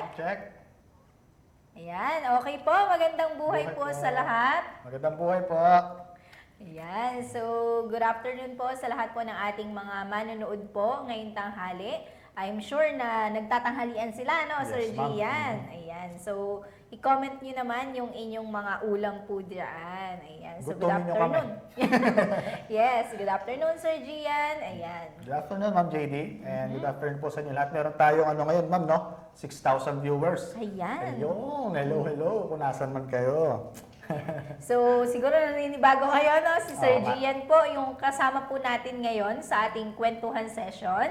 check. Check. Ayan, okay po. Magandang buhay po sa lahat. Magandang buhay po. Ayan, so good afternoon po sa lahat po ng ating mga manonood po ngayong tanghali. I'm sure na nagtatanghalian sila, no, Yes, Sir ma'am. Gian? Ayan, so i-comment nyo naman yung inyong mga ulam po dyan. Ayan, so good Gutumin nyo kami. afternoon. Yes, good afternoon, Sir Gian. Ayan. Good afternoon, Ma'am JD. And good afternoon po sa inyo lahat. Meron tayong ano ngayon, Ma'am, no? 6,000 viewers. Ayan. Ayun, hello. Kung nasan man kayo. So, siguro naninibago kayo, no? Si Sir Oo nga. Gian po, yung kasama po natin ngayon sa ating kwentuhan session.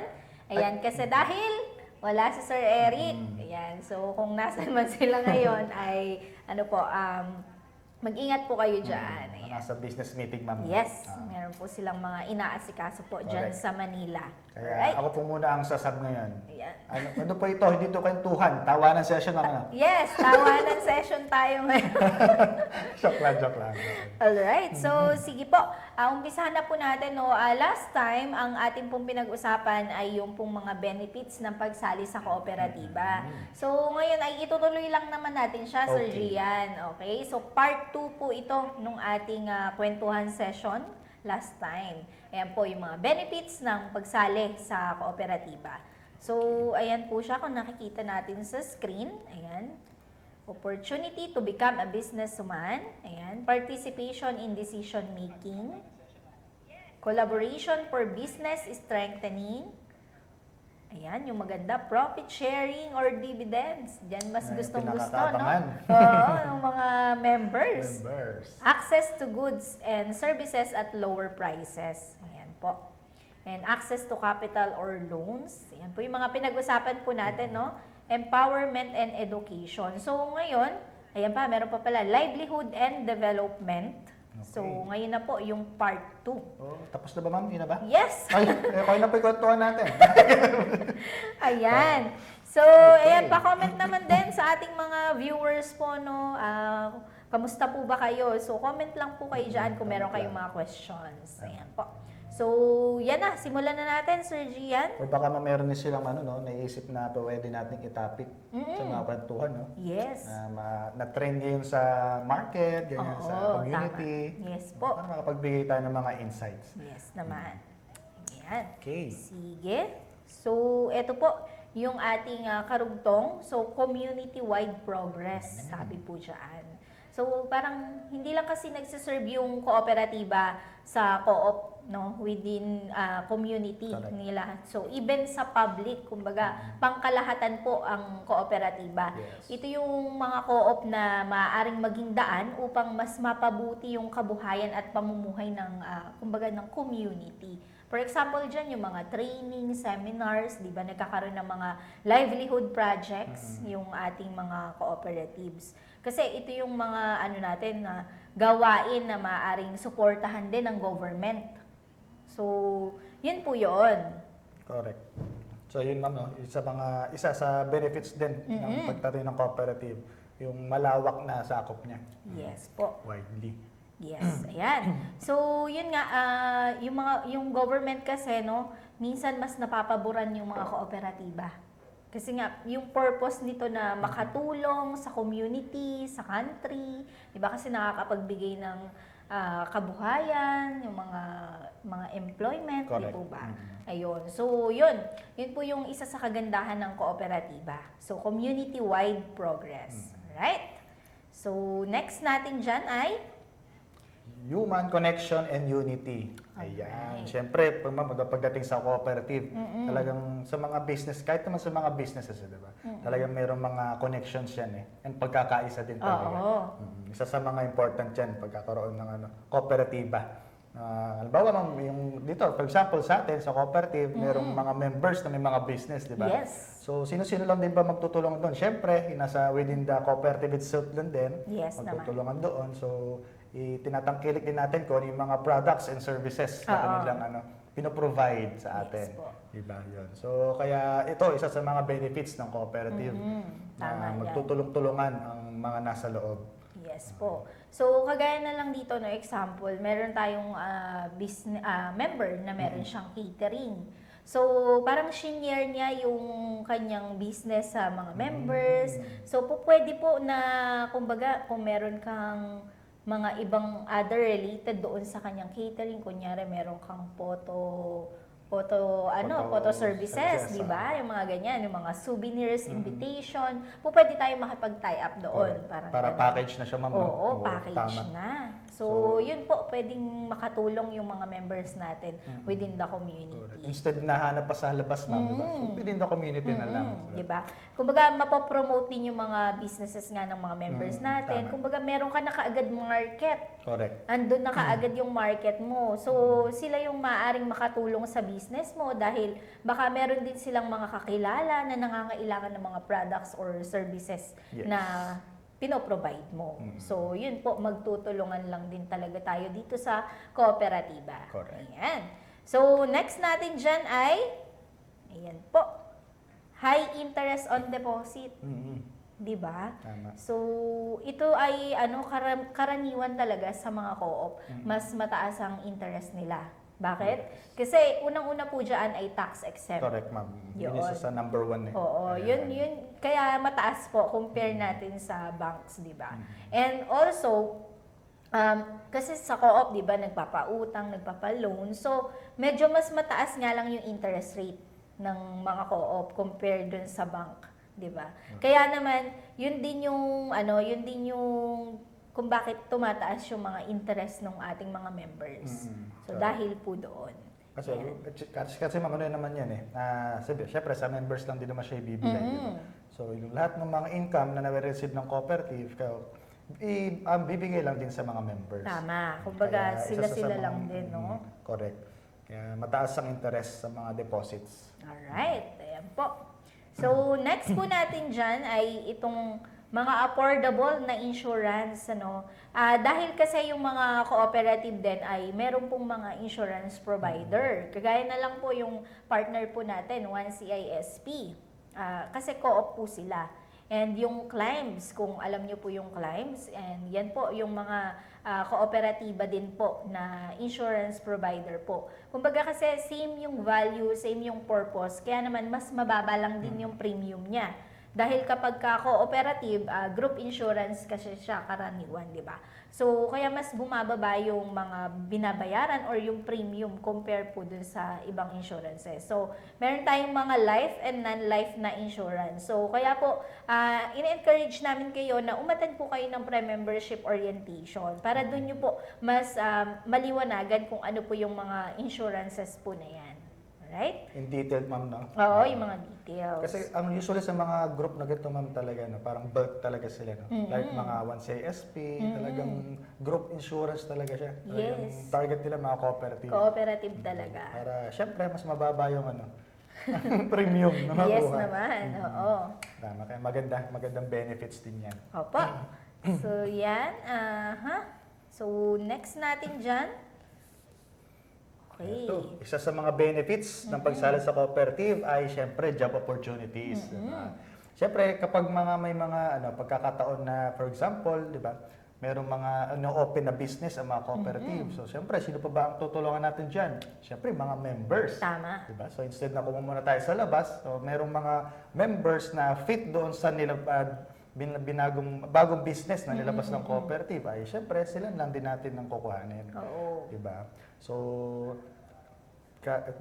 Ayan, kasi dahil wala si Sir Eric. Ayan, so kung nasan man sila ngayon ay, ano po, mag-ingat po kayo dyan. Ayan. Nasa business meeting, Ma'am. Yes, meron po silang mga inaasikaso po dyan Correct. sa Manila. Kaya Alright? ako po muna ang sasab ngayon. Ayan. Ano po ito? Hindi ito kwentuhan. Tawanan session lang. Ano? Yes, tawanan session tayo ngayon. Joke lang. Alright, so sige po, umpisahan na po natin. No? Last time, ang ating pong pinag-usapan ay yung pong mga benefits ng pagsali sa kooperatiba. So ngayon ay itutuloy lang naman natin siya, Sir Okay. Gian. Okay, so part 2 po ito nung ating kwentuhan session last time. Ayan po yung mga benefits ng pagsali sa kooperatiba. So ayan po siya kung nakikita natin sa screen. Ayan. Opportunity to become a businesswoman. Ayan. Participation in decision making. Collaboration for business strengthening. Ayan, yung maganda, profit sharing or dividends. Diyan mas Ayan, gustong-gusto, no? pinakatabangan. Oo, ng mga members. Members. Access to goods and services at lower prices. Ayan po. And access to capital or loans. Ayan po yung mga pinag-usapan po natin, no? Empowerment and education. So ngayon, ayan pa, meron pa pala, livelihood and development. So Okay. ngayon na po yung part 2. Oh, tapos na ba, Ma'am? Yun na ba? Yes! Ay, kayo na po yung kwentuhan natin. Ayan. So, Okay. ayan, pa-comment naman din sa ating mga viewers po, no? Kamusta po ba kayo? So, comment lang po kayo dyan kung meron kayong mga questions. Ayan po. So, yan na. Simulan na natin, Sir Gian. O baka meron din silang ano, no, naisip na pwede nating itapik sa mga kwentuhan, no? Yes. Na-trend ngayon sa market, ganyan, sa Oo, community. tama. Yes po. Para makapagbigay tayo ng mga insights. Yes naman. Ayan. Okay. Sige. So, eto po, yung ating karugtong. So, community-wide progress, sabi po dyan. So, parang hindi lang kasi nagsiserve yung kooperatiba sa co-op, no, within community Correct. nila. So, even sa public, kumbaga, pangkalahatan po ang kooperatiba. Yes. Ito yung mga co-op na maaaring maging daan upang mas mapabuti yung kabuhayan at pamumuhay ng, kumbaga, ng community. For example, dyan yung mga training, seminars, di ba, nagkakaroon ng mga livelihood projects, yung ating mga cooperatives. Kasi ito yung mga ano natin na gawain na maaaring suportahan din ng government. So, yun po yun. Correct. So yun, Ma'am, no? Isa sa benefits din ng pagtayo ng cooperative, yung malawak na sakop niya. Yes po. Widely. Yes, ayan. So, yun nga, yung government kasi, no, minsan mas napapaboran yung mga kooperatiba. Kasi nga, yung purpose nito na makatulong sa community, sa country, di ba? Kasi nakakapagbigay ng kabuhayan, yung mga employment, di Correct. po ba? Ayun. So, yun. Yun po yung isa sa kagandahan ng kooperatiba. So, community-wide progress. Alright? So, next natin dyan ay Human connection and unity. Ayan. Alright. Siyempre, pagdating sa cooperative, talagang sa mga business, kahit naman sa mga businesses, di ba? Talagang mayroong mga connections yan eh. And pagkakaisa din talaga. Oo. Isa sa mga important yan, pagkakaroon ng kooperatiba. Halimbawa, Ma'am, yung dito, for example, sa atin, sa cooperative, mayroong mga members na may mga business, di ba? Yes. So, sino-sino lang din ba magtutulungan doon? Siyempre, nasa within the cooperative itself lang din, Yes naman. magtutulungan doon. So, tinatangkilik din natin kung ano yung mga products and services na kanilang pinoprovide sa atin. Yes po. Diba yun? So, kaya ito, isa sa mga benefits ng cooperative Tama na yan. magtutulong-tulungan ang mga nasa loob. Yes po. So, kagaya na lang dito, no, example, meron tayong member na meron siyang catering. So, parang shinare niya yung kanyang business sa mga members. So, pwede po na, kumbaga, kung meron kang mga ibang other related doon sa kanyang catering, kunyari meron kang photo services, di ba? Yung mga ganyan, yung mga souvenirs, invitation, pwede tayo makipag-tie up doon. Para Parang ganun. package na siya, ma'am. no? Oo, package tama. na. So, yun po, pwedeng makatulong yung mga members natin within the community. Instead na hanap pa sa labas, ma'am, di ba? So, within the community na lang. Di ba? Kumbaga, mapopromote din yung mga businesses nga ng mga members natin. tama. Kumbaga, meron ka na kaagad market. Correct. Andun na kaagad yung market mo. So, sila yung maaaring makatulong sa business mo dahil baka meron din silang mga kakilala na nangangailangan ng mga products or services Yes. na pinoprovide mo. So, yun po, magtutulungan lang din talaga tayo dito sa kooperatiba. Correct. Ayan. So, next natin dyan ay, ayan po, high interest on deposit. Di ba? Tama. So, ito ay karaniwan talaga sa mga co-op. Mas mataas ang interest nila. Bakit? Kasi unang-una po dyan ay tax exempt. Correct, ma'am. Yun Yun. isa sa number one. Oo, Kaya- yun. Kaya mataas po compare natin sa banks, di ba? And also, kasi sa co-op, di ba, nagpapautang, nagpapaloan. So, medyo mas mataas nga lang yung interest rate ng mga co-op compared dun sa bank, di ba? Kaya naman, yun din yung kung bakit tumataas yung mga interest ng ating mga members. So, dahil po doon. Kasi ma'am, ano yun naman yan eh. Siyempre, sa members lang din naman siya ibibigay. di ba? So, yung lahat ng mga income na na-receive ng cooperative, bibigay lang din sa mga members. Tama. Kumbaga, Kaya isa sila-sila sa lang din, no? Correct. Kaya mataas ang interest sa mga deposits. Alright, ayan po. So, next po natin dyan ay itong mga affordable na insurance, ano. Dahil kasi yung mga cooperative din ay meron pong mga insurance provider. Kagaya na lang po yung partner po natin, 1CISP. Kasi co-op po sila. And yung claims, kung alam nyo po yung claims, and yan po yung mga kooperatiba din po na insurance provider po. Kumbaga kasi same yung value, same yung purpose, kaya naman mas mababa lang din yung premium niya. Dahil kapag ka-cooperative, group insurance kasi siya karaniwan, di ba? So, kaya mas bumababa yung mga binabayaran or yung premium compare po dun sa ibang insurances. So, meron tayong mga life and non-life na insurance. So, kaya po, in-encourage namin kayo na umattend po kayo ng pre-membership orientation para dun nyo po mas maliwanagan kung ano po yung mga insurances po na yan. Right? In detail, ma'am, no? Oo, yung mga details. Kasi ang usually sa mga group na ganito, ma'am, talaga, no, parang bulk talaga sila. No? Like mga 1CSP, talagang group insurance talaga siya. Talagang Yes. target nila mga cooperative. Cooperative talaga. Para syempre, mas mababa yung premium na makuha. Yes naman, oo. Tama, kaya magandang benefits din yan. Opo. So, yan. So, next natin dyan. Okay. Ito, isa sa mga benefits ng pagsali sa cooperative ay syempre job opportunities. Diba? Syempre kapag may mga pagkakataon na, for example, di ba, merong mga open na business ang mga cooperative. So syempre, sino pa ba ang tutulungan natin diyan? Syempre, mga members. Tama. Di ba? So instead na muna tayo sa labas, so merong mga members na fit doon sa bagong business na nilabas ng cooperative, ay syempre sila lang din natin ang kukuhanin. Oo. Diba? So,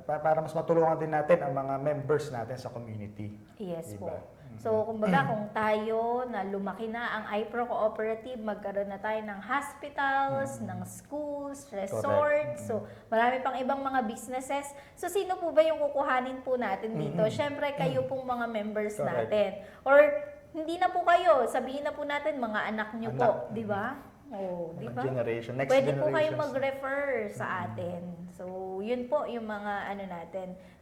para mas matulungan din natin ang mga members natin sa community. Yes Diba? po. So, kumbaga, kung tayo na lumaki na ang iPro Cooperative, magkaroon na tayo ng hospitals, ng schools, resorts, so marami pang ibang mga businesses. So, sino po ba yung kukuhanin po natin dito? Siyempre, kayo pong mga members Correct. natin. Or, hindi na po kayo, sabihin na po natin mga anak nyo po, di ba? Oh, di ba? Generation, next Pwede po kayong generations. mag-refer sa atin. So, yun po yung mga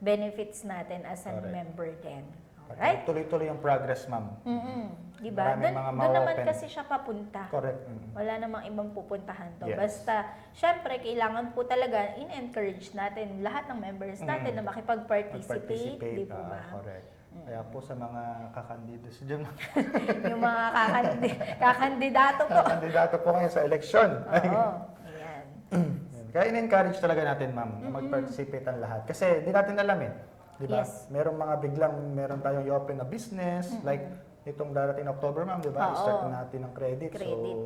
benefits natin as a Correct. member din. Alright? Tuloy-tuloy yung progress, ma'am. Di ba? Maraming mga Doon naman ma-open. kasi siya papunta. Correct. Wala namang ibang pupuntahan to. Yes. Basta, syempre, kailangan po talaga in-encourage natin lahat ng members natin na makipag-participate. Di po ba? Correct. Kaya po sa mga kakandidatos dyan, Yung mga kakandidato po. kandidato po ngayon sa eleksyon. Oo. Ayan. Kaya in-encourage talaga natin, ma'am, na mag-participate ang lahat. Kasi di natin alam Di ba? Yes. Meron tayong i-open na business, like itong darating na October, ma'am, di ba? Oo. I-start na natin ng credit. Credit.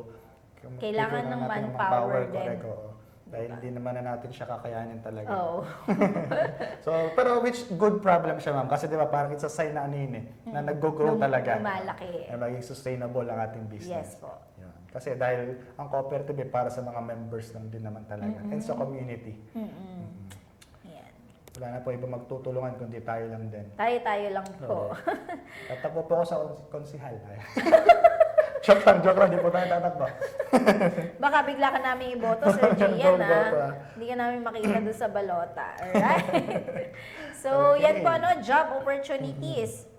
So, Kailangan bigyan ng na natin manpower din. correct, oo. Dahil hindi naman na natin siya kakayanin talaga. Oo. So, pero which good problem siya, ma'am. Kasi di ba, parang it's a sign na ano yun eh, na nag-grow talaga. Lumalaki. Na maging sustainable ang ating business. Yes po. Yun. Kasi dahil ang cooperative para sa mga members lang din naman talaga. And sa community. Yan. Wala na po iba magtutulungan kundi tayo lang din. Tayo lang po. Tatakbo po ako sa konsihal. Joke lang, di po tayo tatakbo. Baka bigla ka namin iboto, Sir Gian, Go, go, Hindi ka namin makita doon sa balota. Alright? So, yan po, job opportunities.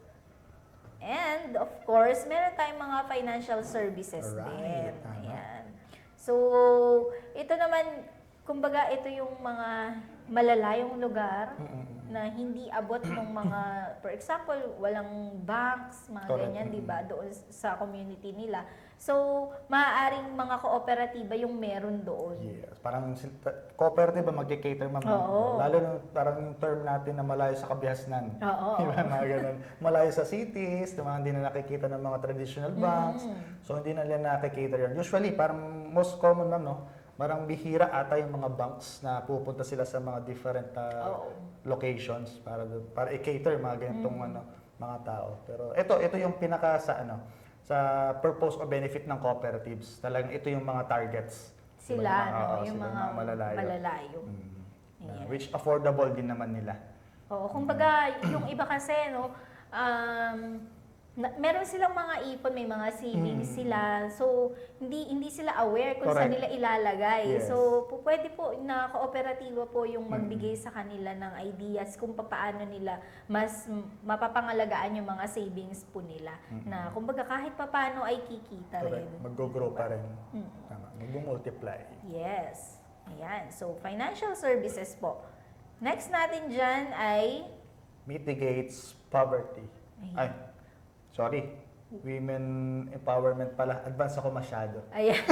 And, of course, meron tayong mga financial services din. Tama. Ayan. So, ito naman, kumbaga, ito yung mga malalayong lugar na hindi abot ng mga, for example, walang banks, mga Correct. ganyan, di ba, doon sa community nila. So, maaaring mga kooperatiba yung meron doon. Yes. Parang cooperative ba mag-cater, ma'am? Oo. Lalo na parang yung term natin na malayo sa kabihasnan. Oo. Diba, mga ganun. Malayo sa cities, diba, hindi na nakikita ng mga traditional banks. So, hindi na nila nakikita yun. Usually, parang most common, ma'am, no? Parang bihira ata yung mga banks na pupunta sila sa mga different locations para i-cater mga ganitong mga tao. Pero ito yung pinaka sa purpose o benefit ng cooperatives. Talagang ito yung mga targets. Sila, Diba? yung Sila mga malalayo. Ayan. Which affordable din naman nila. Oo, kumbaga, yung iba kasi, meron silang mga ipon, may mga savings sila. So, hindi sila aware kung saan Correct. nila ilalagay. Yes. So, pwede po na kooperatiba po yung magbigay sa kanila ng ideas kung paano nila mas mapapangalagaan yung mga savings po nila. Na, kumbaga, kahit paano ay kikita rin. Correct. Mag-grow pa rin. Tama. Mag-multiply. Yes. Ayan. So, financial services po. Next natin dyan ay Mitigates poverty. Ay, sorry. Women empowerment pala. Advance ako masyado. ayan.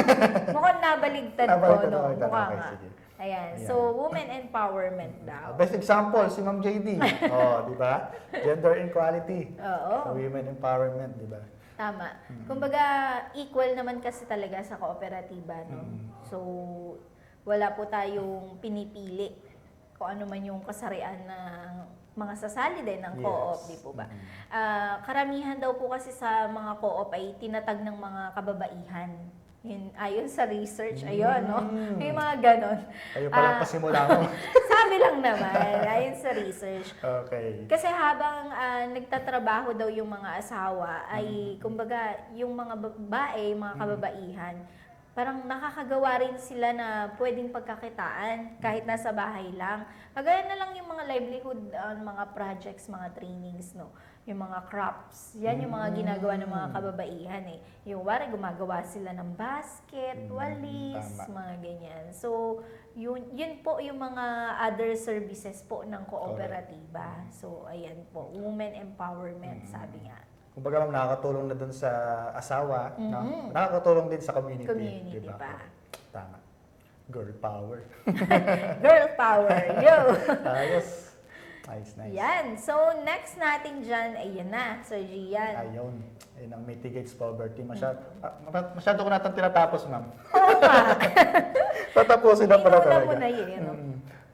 Mukhang nabaligtad ko, Nabaligtad no? ako. Mukha Okay, nga. sige. Ayan. Ayan. So, women empowerment daw. Best example, si Ma'am JD. Di ba? Gender equality. Oo. Sa women empowerment, di ba? Tama. Kumbaga, equal naman kasi talaga sa kooperatiba, no? So, wala po tayong pinipili kung ano man yung kasarian ng mga sasali din ng co-op, di po ba? Karamihan daw po kasi sa mga co-op ay tinatag ng mga kababaihan. Yun, ayon sa research, ayun, no? May mga ganon. Kayo palang pasimula mo. Sabi lang naman, ayon sa research. Okay. Kasi habang nagtatrabaho daw yung mga asawa, ay kumbaga yung mga babae, mga kababaihan, parang nakakagawa rin sila na pwedeng pagkakitaan kahit nasa bahay lang. Kagaya na lang yung mga livelihood, mga projects, mga trainings, no? Yung mga crops. Yan yung mga ginagawa ng mga kababaihan eh. Yung wari, gumagawa sila ng basket, walis, Tama. mga ganyan. So, yun po yung mga other services po ng kooperatiba. So, ayan po, women empowerment, sabi nga. Kumbaga, ma'am, nakakatulong na dun sa asawa, no? Nakakatulong din sa community. Community diba? pa. Tama. Girl power. Girl power, yo! Ayos. Nice. Yan. So, next natin dyan, ayan na, Sir Gian. Ayun. Ayun ang mitigates poverty. Masyado ko natin tinatapos, ma'am. Oo nga. Tatapusin na pala Inuna talaga. mo na yun, no?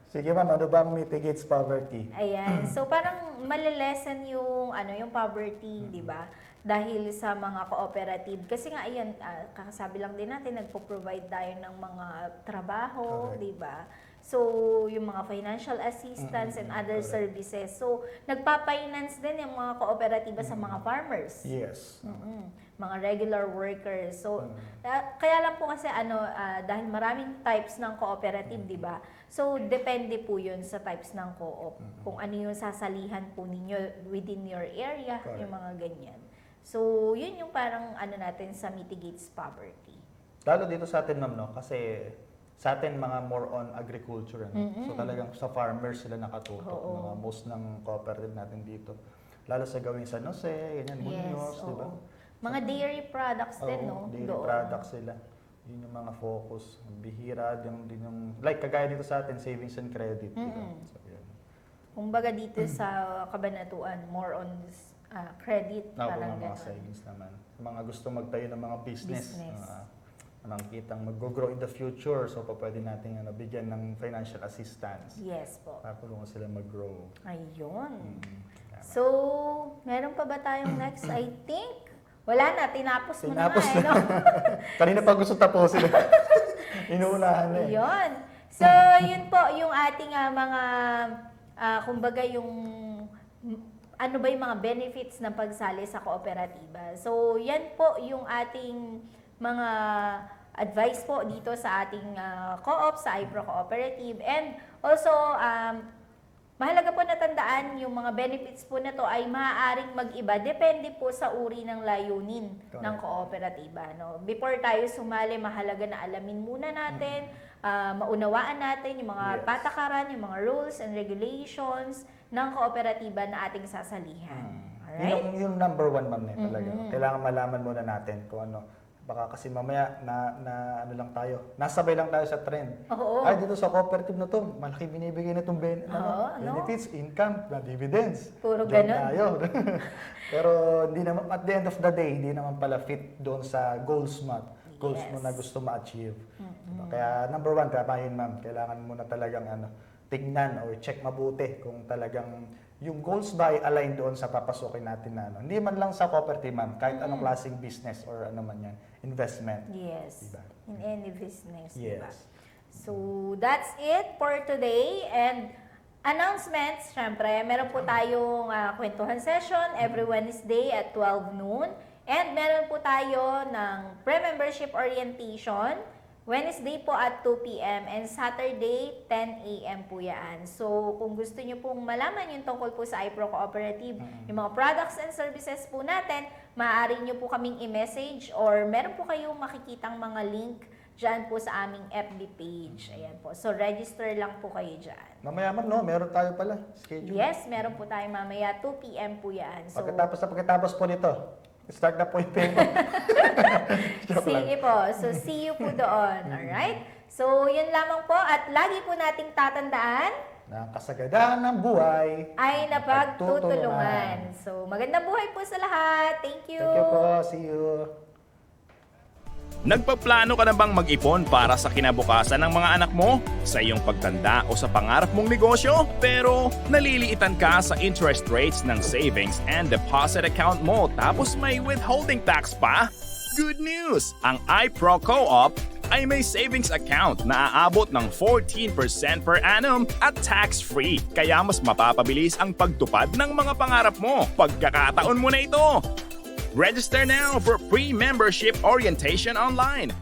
Sige, ma'am. Ano ba ang mitigates poverty? Ayan. So, parang malilesen yung, yung poverty, di ba? Dahil sa mga cooperative. Kasi nga, ayan, kakasabi lang din natin, nagpo-provide tayo ng mga trabaho, Correct. di ba? So, yung mga financial assistance and other services. So, nagpa-finance din yung mga kooperatiba sa mga farmers. Yes. Mga regular workers. So, kaya lang po kasi dahil maraming types ng cooperative, di ba? So, depende po yun sa types ng co-op. Kung ano yung sasalihan po ninyo within your area, Correct. yung mga ganyan. So, yun yung parang natin sa mitigates poverty. Lalo dito sa atin, ma'am, no? Kasi sa atin, mga more on agriculture. No? So talagang sa farmers sila nakatutok. Oo. Mga most ng cooperative natin dito. Lalo sa gawing San Jose, ganyan, Muñoz, di ba? oo. Mga dairy products din, no? Dairy Doon. products sila. Yun yung mga focus. Bihira, din yung, like kagaya dito sa atin, savings and credit. Di ba? So, yun. Kumbaga dito sa kabanatuan, more on credit, Ako parang mga gano'n. savings naman. Mga gusto magtayo ng mga business. Business. Nakikitang mag-grow in the future. So, pwede natin bigyan ng financial assistance. Yes po. Para tulungan sila mag-grow. Ayun. Tama. So, meron pa ba tayong next? I think, wala na, tinapos mo Tinapos na nga, na. no? Kanina pa gusto tapusin. Inuunahan na eh. Yun. So, yun po, yung ating mga, kumbaga yung, ano ba yung mga benefits ng pagsali sa kooperatiba. So, yan po yung ating mga advice po dito sa ating co-op, sa iPro Cooperative. And also, mahalaga po natandaan yung mga benefits po na to ay maaaring mag-iba. Depende po sa uri ng layunin Correct. ng kooperatiba. No? Before tayo sumali, mahalaga na alamin muna natin, maunawaan natin yung mga Yes. patakaran, yung mga rules and regulations ng kooperatiba na ating sasalihan. Alright? Yung number one, ma'am, talaga. Kailangan malaman muna natin kung ano. Baka kasi mamaya na ano lang tayo, nasabay lang tayo sa trend. Oo. Ay, dito sa cooperative na to, malaki binibigay na itong Oo, benefits, income, na dividends. Puro Diyan ganun. tayo. Pero hindi naman, at the end of the day, hindi naman pala fit doon sa goals mo Yes. na gusto ma-achieve. Diba? Kaya number one, tama yun, ma'am. Kailangan mo na talagang tignan or check mabuti kung talagang yung goals ba ay aligned doon sa papasukin natin na Hindi man lang sa cooperative, ma'am. Kahit anong klaseng business or ano man yan, investment. Yes. Diba? In any business, diba? Yes. So, that's it for today. And announcements, syempre, meron po tayong kwentuhan session every Wednesday at 12 noon. And meron po tayo ng pre-membership orientation Wednesday po at 2 p.m. and Saturday 10 a.m. po yan. So, kung gusto nyo pong malaman yung tungkol po sa iPro Cooperative, yung mga products and services po natin, maaari nyo po kaming i-message or meron po kayong makikitang mga link dyan po sa aming FB page. Ayan po. So, register lang po kayo dyan. Mamaya, ma'am, no? Meron tayo pala schedule. Yes, meron po tayo mamaya 2 p.m. po yan. So, Pagkatapos po nito, start na po yung payment. Joke lang. sige po. So, see you po doon. Alright? So, yun lamang po. At lagi po nating tatandaan Na kasagadahan ng buhay ay napagtutulungan. So, magandang buhay po sa lahat. Thank you. Thank you po. See you. Nagpaplano ka na bang mag-ipon para sa kinabukasan ng mga anak mo? Sa iyong pagtanda o sa pangarap mong negosyo? Pero naliliitan ka sa interest rates ng savings and deposit account mo tapos may withholding tax pa? Good news! Ang iPro Co-op ay may savings account na aabot ng 14% per annum at tax-free. Kaya mas mapapabilis ang pagtupad ng mga pangarap mo. Pagkakataon mo na ito! Register now for pre-membership orientation online.